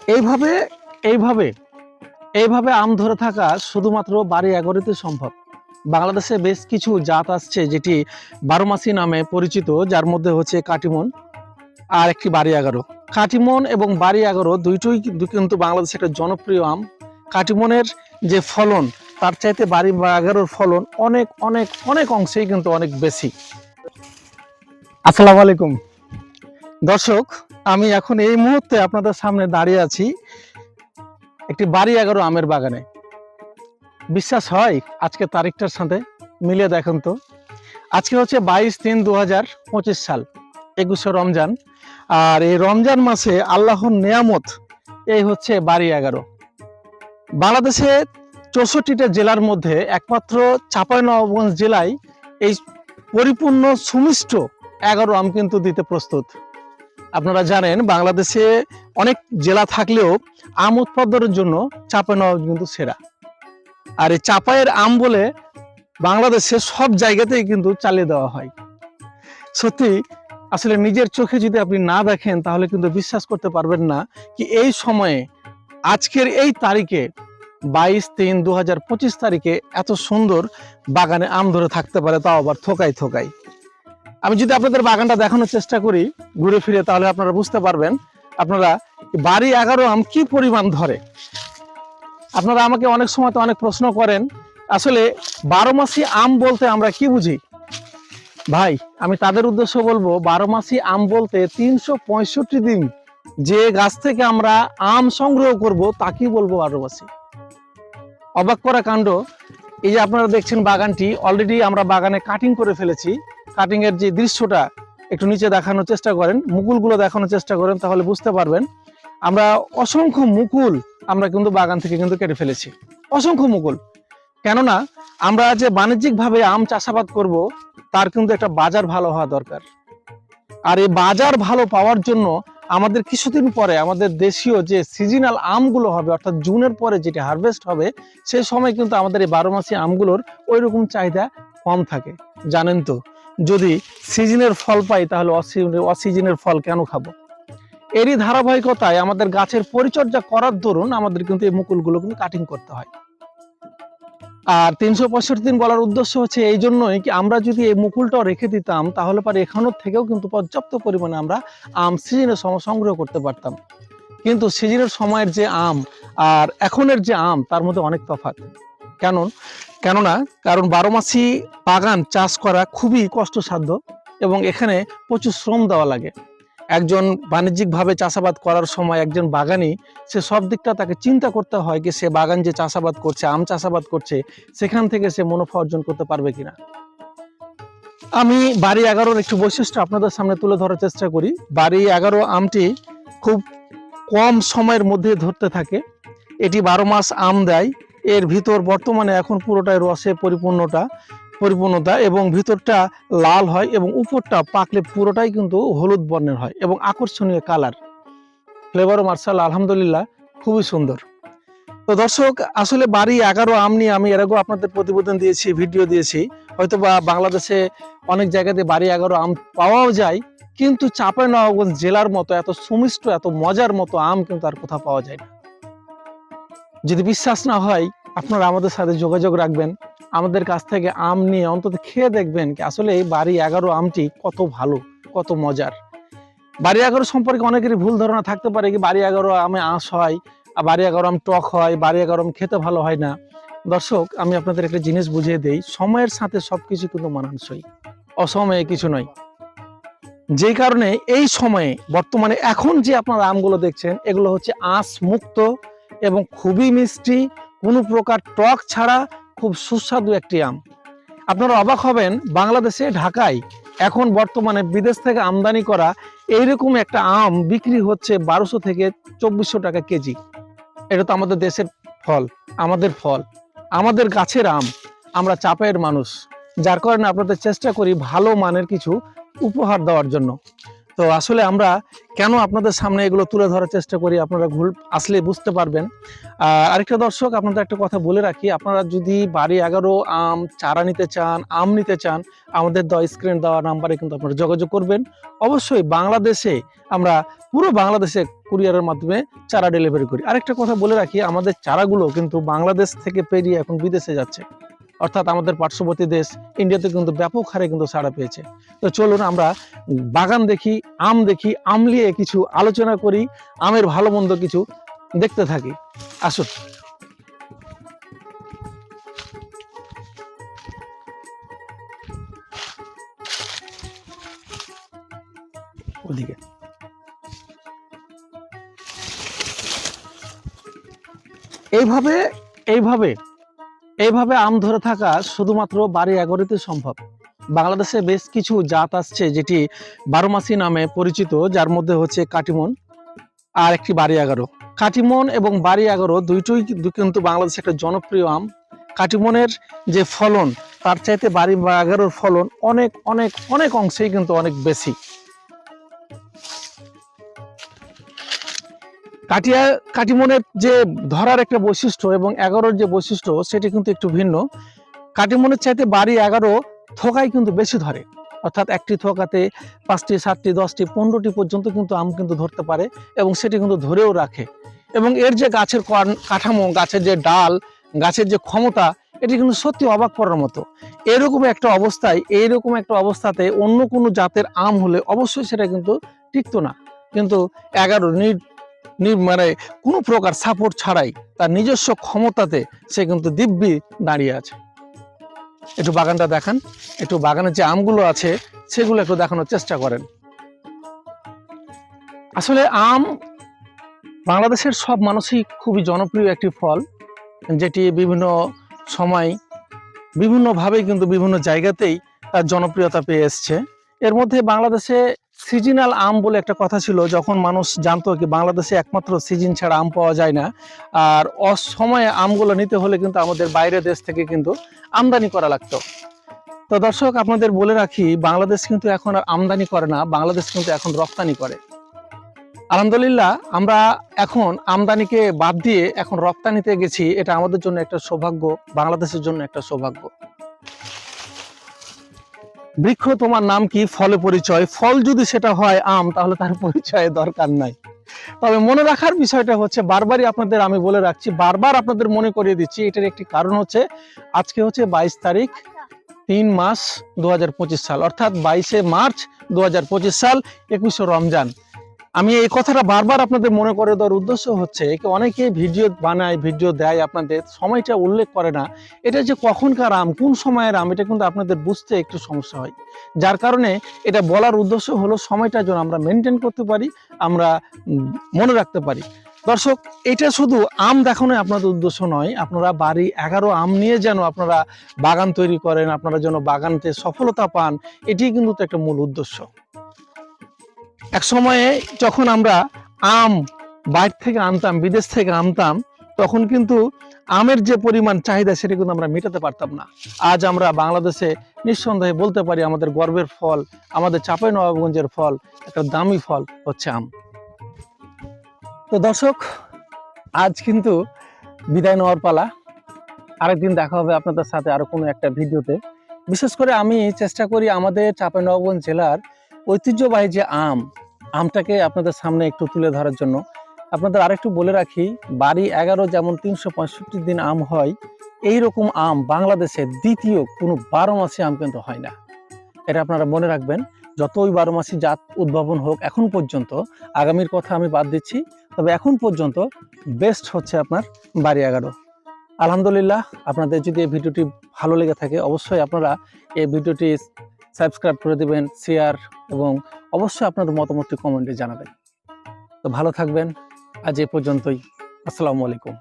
এইভাবে এইভাবে এইভাবে আম ধরে থাকা শুধুমাত্র বাড়ি এগোরিতে সম্ভব। বাংলাদেশে বেশ কিছু জাত আসছে যেটি বারোমাসি নামে পরিচিত, যার মধ্যে হচ্ছে কাটিমন আর একটি বাড়ি এগারো। কাটিমন এবং বাড়ি এগারো দুইটোই কিন্তু বাংলাদেশে একটা জনপ্রিয় আম। কাটিমনের যে ফলন তার চাইতে বাড়ি এগারোর ফলন অনেক অনেক অনেক অংশেই কিন্তু অনেক বেশি। আসসালামু আলাইকুম দর্শক, আমি এখন এই মুহূর্তে আপনাদের সামনে দাঁড়িয়ে আছি একটি বাড়ি এগারো আমের বাগানে। বিশ্বাস হয় আজকে তারিখটার সাথে মিলিয়ে দেখেন তো। আজকে হচ্ছে 22/3/2025 সাল, 21শে রমজান। আর এই রমজান মাসে আল্লাহর নেয়ামত এই হচ্ছে বাড়ি এগারো। বাংলাদেশে 64টা জেলার মধ্যে একমাত্র চাঁপাইনবাবগঞ্জ জেলায় এই পরিপূর্ণ সুমিষ্ট এগারো আম কিন্তু দিতে প্রস্তুত। আপনারা জানেন বাংলাদেশে অনেক জেলা থাকলেও আম উৎপাদনের জন্য চাঁপাইনবাবগঞ্জ কিন্তু সেরা। আর এই চাঁপাইয়ের আম বলে বাংলাদেশে সব জায়গাতেই কিন্তু চালিয়ে দেওয়া হয়। সত্যি আসলে নিজের চোখে যদি আপনি না দেখেন তাহলে কিন্তু বিশ্বাস করতে পারবেন না কি এই সময়ে আজকের এই তারিখে 22/3/2025 তারিখে এত সুন্দর বাগানে আম ধরে থাকতে পারে, তাও আবার থোকায় থোকায়। আমি যদি আপনাদের বাগানটা দেখানোর চেষ্টা করি ঘুরে ফিরে, তাহলে আপনারা বুঝতে পারবেন আপনারা বাড়ি এগারো আম কি পরিমাণ ধরে। আপনারা আমাকে অনেক সময় তো অনেক প্রশ্ন করেন, আসলে 12 মাসি আম বলতে আমরা কি বুঝি। ভাই আমি তাদের উদ্দেশ্য বলবো, 12 মাসি আম বলতে 365 দিন যে গাছ থেকে আমরা আম সংগ্রহ করব তাকেই বলবো 12 মাসি। অবাক করা কাণ্ড। এই যে আপনারা দেখছেন বাগানটি অলরেডি আমরা বাগানে কাটিং করে ফেলেছি। কাটিং এর যে দৃশ্যটা একটু নিচে দেখানোর চেষ্টা করেন, মুকুলগুলো দেখানোর চেষ্টা করেন, তাহলে বুঝতে পারবেন আমরা অসংখ্য মুকুল আমরা কিন্তু বাগান থেকে কিন্তু কেটে ফেলেছি, অসংখ্য মুকুল। কেননা আমরা যে বাণিজ্যিকভাবে আম চাষাবাদ করব তার কিন্তু একটা বাজার ভালো হওয়া দরকার। আর এই বাজার ভালো পাওয়ার জন্য আমাদের কিছুদিন পরে আমাদের দেশীয় যে সিজনাল আমগুলো হবে, অর্থাৎ জুনের পরে যেটা হারভেস্ট হবে, সেই সময় কিন্তু আমাদের এই 12 মাসি আমগুলোর ওই রকম চাহিদা কম থাকে। জানেন তো, যদি সিজনের ফল পাই তাহলে অসিজনের ফল কেন খাবো। এরই ধারাবাহিকতায় আমাদের গাছের পরিচর্যা করার দরুন আমাদের কিন্তু এই মুকুলগুলো কিন্তু কাটিং করতে হয়। আর 365 দিন বলার উদ্দেশ্য হচ্ছে এই জন্যই কি আমরা যদি এই মুকুলটাও রেখে দিতাম তাহলে পরে এখানোর থেকেও কিন্তু পর্যাপ্ত পরিমাণে আমরা আম সিজনের সময় সংগ্রহ করতে পারতাম। কিন্তু সিজনের সময়ের যে আম আর এখনের যে আম তার মধ্যে অনেক তফাৎ। কেন? কেননা কারণ 12 মাসি বাগান চাষ করা খুবই কষ্টসাধ্য এবং এখানে প্রচুর শ্রম দেওয়া লাগে। একজন বাণিজ্যিকভাবে চাষাবাদ করার সময় একজন বাগানি সে সব দিকটা তাকে চিন্তা করতে হয় যে সে বাগান যে চাষাবাদ করছে, আম চাষাবাদ করছে, সেখান থেকে সে মুনাফা অর্জন করতে পারবে কিনা। আমি বাড়ি এগারোর একটু বৈশিষ্ট্য আপনাদের সামনে তুলে ধরার চেষ্টা করি। বাড়ি এগারো আমটি খুব কম সময়ের মধ্যে ধরতে থাকে। এটি 12 মাস আম দেয়। এর ভিতর বর্তমানে এখন পুরোটাই রসে পরিপূর্ণতা এবং ভিতরটা লাল হয় এবং উপরটা পাকলে পুরোটাই কিন্তু হলুদ বর্ণের হয় এবং আকর্ষণীয় কালার, ফ্লেভারও মার্শাল্লাহ আলহামদুলিল্লাহ খুবই সুন্দর। তো দর্শক, আসলে বাড়ি এগারো আম নিয়ে আমি এর আগেও আপনাদের প্রতিবেদন দিয়েছি, ভিডিও দিয়েছি। হয়তো বা বাংলাদেশে অনেক জায়গাতে বাড়ি এগারো আম পাওয়াও যায়, কিন্তু চাঁপাইনবাবগঞ্জ জেলার মতো এত সুমিষ্ট এত মজার মতো আম কিন্তু আর কোথাও পাওয়া যায় না। যদি বিশ্বাস না হয় আপনারা আমাদের সাথে যোগাযোগ রাখবেন, আমাদের কাছ থেকে আম নিয়ে অন্তত খেয়ে দেখবেন কি আসলে এই বাড়ি এগারো আমটি কত ভালো, কত মজার। বাড়ি এগারো সম্পর্কে অনেকেরই ভুল ধারণা থাকতে পারে কি বাড়ি এগারো আমে আঁশ হয়, আর বাড়ি এগারো আম টক হয়, বাড়ি এগারো আম খেতে ভালো হয় না। দর্শক, আমি আপনাদের একটা জিনিস বুঝিয়ে দেই, সময়ের সাথে সবকিছু কিন্তু মানানসই, অসময়ে কিছু নয়। যেই কারণে এই সময়ে বর্তমানে এখন যে আপনারা আমগুলো দেখছেন এগুলো হচ্ছে আঁশ মুক্ত এবং খুবই মিষ্টি, কোনো প্রকার টক ছাড়া খুব সুস্বাদু একটি আম। আপনারা অবাক হবেন, বাংলাদেশে ঢাকায় এখন বর্তমানে বিদেশ থেকে আমদানি করা এইরকম একটা আম বিক্রি হচ্ছে 1200 থেকে 2400 টাকা কেজি। এটা তো আমাদের দেশের ফল, আমাদের ফল, আমাদের গাছের আম, আমরা চাপাইয়ের মানুষ, যার কারণে আপনাদের চেষ্টা করি ভালো মানের কিছু উপহার দেওয়ার জন্য। তো আসলে আমরা কেন আপনাদের সামনে এগুলো তুলে ধরার চেষ্টা করি, আপনারা ঘুল আসলে বুঝতে পারবেন। আরেকটা দর্শক, আপনাদের একটা কথা বলে রাখি, আপনারা যদি বাড়ি 11 আম চারা নিতে চান, আম নিতে চান, আমাদের স্ক্রিন দেওয়া নাম্বারে কিন্তু আপনারা যোগাযোগ করবেন। অবশ্যই বাংলাদেশে আমরা পুরো বাংলাদেশে কুরিয়ারের মাধ্যমে চারা ডেলিভারি করি। আরেকটা কথা বলে রাখি, আমাদের চারাগুলো কিন্তু বাংলাদেশ থেকে পেরিয়ে এখন বিদেশে যাচ্ছে, অর্থাৎ আমাদের পার্শ্ববর্তী দেশ ইন্ডিয়াতে কিন্তু ব্যাপক হারে কিন্তু সাড়া পেয়েছে। তো চলুন আমরা বাগান দেখি, আম দেখি, আম নিয়ে কিছু আলোচনা করি, আমের ভালো মন্দ কিছু দেখতে থাকি। আসুন। ওদিকে এইভাবে এইভাবে এইভাবে আম ধরে থাকা শুধুমাত্র বাড়ি 11তে সম্ভব। বাংলাদেশে বেশ কিছু জাত আসছে যেটি 12 মাসি নামে পরিচিত, যার মধ্যে হচ্ছে কাটিমন আর একটি বাড়ি 11। কাটিমন এবং বাড়ি 11 দুইটোই কিন্তু বাংলাদেশে একটা জনপ্রিয় আম। কাটিমনের যে ফলন তার চাইতে বাড়ি 11 ফলন অনেক অনেক অনেক অংশেই কিন্তু অনেক বেশি। কাটিমনের যে ধরার একটা বৈশিষ্ট্য এবং 11-র যে বৈশিষ্ট্য সেটি কিন্তু একটু ভিন্ন। কাটিমনের চাইতে বাড়ি 11 থোকায় কিন্তু বেশি ধরে, অর্থাৎ একটি থোকাতে 5টি 7টি 10টি 15টি পর্যন্ত কিন্তু আম কিন্তু ধরতে পারে এবং সেটি কিন্তু ধরেও রাখে। এবং এর যে গাছের কাঠামো, গাছের যে ডাল, গাছের যে ক্ষমতা, এটি কিন্তু সত্যি অবাক করার মতো। এইরকম একটা অবস্থাতে অন্য কোনো জাতের আম হলে অবশ্যই সেটা কিন্তু টিকতো না, কিন্তু 11 মানে কোনো প্রকার সাপোর্ট ছাড়াই তার নিজস্ব ক্ষমতাতে সে কিন্তু দিব্যি দাঁড়িয়ে আছে। একটু বাগানটা দেখান, একটু বাগানের যে আমগুলো আছে সেগুলো একটু দেখানোর চেষ্টা করেন। আসলে আম বাংলাদেশের সব মানুষই খুবই জনপ্রিয় একটি ফল, যেটি বিভিন্ন সময় বিভিন্নভাবে কিন্তু বিভিন্ন জায়গাতেই তার জনপ্রিয়তা পেয়ে এসছে। এর মধ্যে বাংলাদেশে সিজনাল আম বলে একটা কথা ছিল, যখন মানুষ জানতো কি বাংলাদেশে একমাত্র সিজন ছাড়া আম পাওয়া যায় না, আর অসময়ে আমগুলো নিতে হলে কিন্তু আমাদের বাইরের দেশ থেকে কিন্তু আমদানি করা লাগতো। তো দর্শক, আপনাদের বলে রাখি, বাংলাদেশ কিন্তু এখন আর আমদানি করে না, বাংলাদেশ কিন্তু এখন রপ্তানি করে। আলহামদুলিল্লাহ, আমরা এখন আমদানিকে বাদ দিয়ে এখন রপ্তানিতে গেছি। এটা আমাদের জন্য একটা সৌভাগ্য, বাংলাদেশের জন্য একটা সৌভাগ্য। বৃক্ষ তোমার নাম কি, ফলে পরিচয়। ফল যদি সেটা হয় আম, তাহলে তার পরিচয় দরকার নাই। তবে মনে রাখার বিষয়টা হচ্ছে, বারবারই আপনাদের আমি বলে রাখছি, বারবার আপনাদের মনে করিয়ে দিচ্ছি, এটার একটি কারণ হচ্ছে আজকে হচ্ছে 22 তারিখ 3 মাস 2025 সাল, অর্থাৎ 22শে মার্চ 2025 সাল, 21শে রমজান। আমি এই কথাটা বারবার আপনাদের মনে করে দেওয়ার উদ্দেশ্য হচ্ছে, অনেকে ভিডিও বানায়, ভিডিও দেয়, আপনাদের সময়টা উল্লেখ করে না। এটা যে কখনকার আম, কোন সময়ের আম, এটা কিন্তু আপনাদের বুঝতে একটু সমস্যা হয়। যার কারণে এটা বলার উদ্দেশ্য হলো সময়টা যেন আমরা মেনটেন করতে পারি, আমরা মনে রাখতে পারি। দর্শক, এটা শুধু আম দেখানো আপনাদের উদ্দেশ্য নয়, আপনারা বাড়ি 11 আম নিয়ে যেন আপনারা বাগান তৈরি করেন, আপনারা যেন বাগানতে সফলতা পান, এটি কিন্তু একটা মূল উদ্দেশ্য। এক সময়ে যখন আমরা আম বাইরে থেকে আনতাম, বিদেশ থেকে আনতাম, তখন কিন্তু আমের যে পরিমাণ চাহিদা সেটা কিন্তু আমরা মেটাতে পারতাম না। আজ আমরা বাংলাদেশে নিঃসন্দেহে বলতে পারি, আমাদের গর্বের ফল, আমাদের চাঁপাইনবাবগঞ্জের ফল, একটা দামি ফল হচ্ছে আম। তো দর্শক, আজ কিন্তু বিদায় নেওয়ার পালা। আরেকদিন দেখা হবে আপনাদের সাথে আরো কোনো একটা ভিডিওতে। বিশেষ করে আমি চেষ্টা করি আমাদের চাঁপাইনবাবগঞ্জ জেলার ঐতিহ্যবাহী যে আমটাকে আপনাদের সামনে একটু তুলে ধরার জন্য। আপনাদের আরেকটু বলে রাখি, বাড়ি 11 যেমন 365 দিন আম হয়, এই রকম আম বাংলাদেশের দ্বিতীয় কোনো 12 মাসি আম কিন্তু হয় না। এটা আপনারা মনে রাখবেন। যতই 12 মাসি জাত উদ্ভাবন হোক, এখন পর্যন্ত, আগামীর কথা আমি বাদ দিচ্ছি, তবে এখন পর্যন্ত বেস্ট হচ্ছে আপনার বাড়ি 11। আলহামদুলিল্লাহ, আপনাদের যদি এই ভিডিওটি ভালো লেগে থাকে, অবশ্যই আপনারা এই ভিডিওটি সাবস্ক্রাইব করে দেবেন, শেয়ার, এবং অবশ্যই আপনাদের মতামতটি কমেন্টে জানাবেন। তো ভালো থাকবেন, আজ এ পর্যন্তই। আসসালামু আলাইকুম।